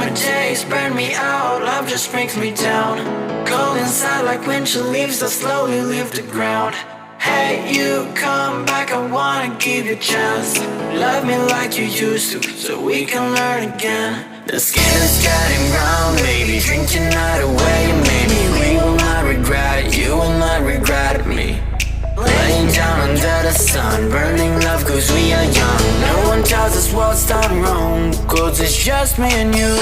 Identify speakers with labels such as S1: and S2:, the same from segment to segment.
S1: summer days burn me out, love just brings me down. Cold inside like winter leaves that slowly leave the ground. Hey, you come back, I wanna give you a chance. Love me like you used to, so we can learn again. The skin is getting brown, baby, drink your night away. Maybe we will not regret it, you will not regret me. Laying down under the sun, burning love cause we are young. No one tells us what's done wrong, cause it's just me and you.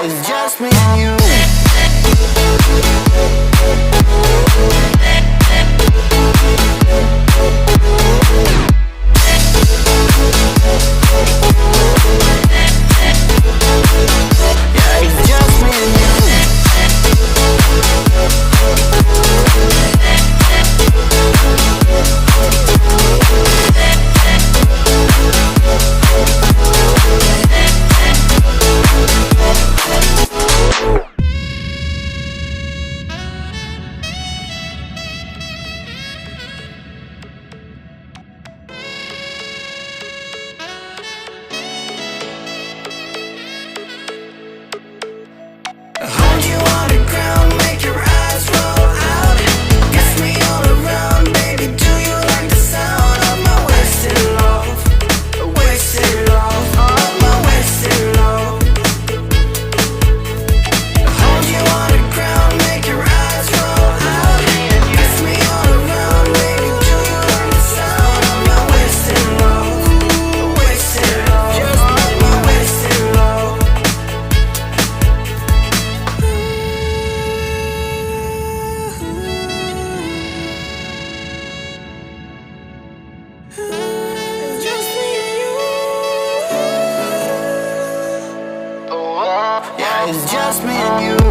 S1: It's just me and you. Yeah, it's just me and you. Hold you on the ground, make your eyes roll out. Kiss me all around, baby, do you like the sound of my wasted love? Wasted love, of my wasted love. Hold you on the ground, make your eyes roll out. Kiss me all around, baby, do you like the sound of my wasted love? Wasted love, just like my wasted love. It's just me and you. Yeah, it's just me and you.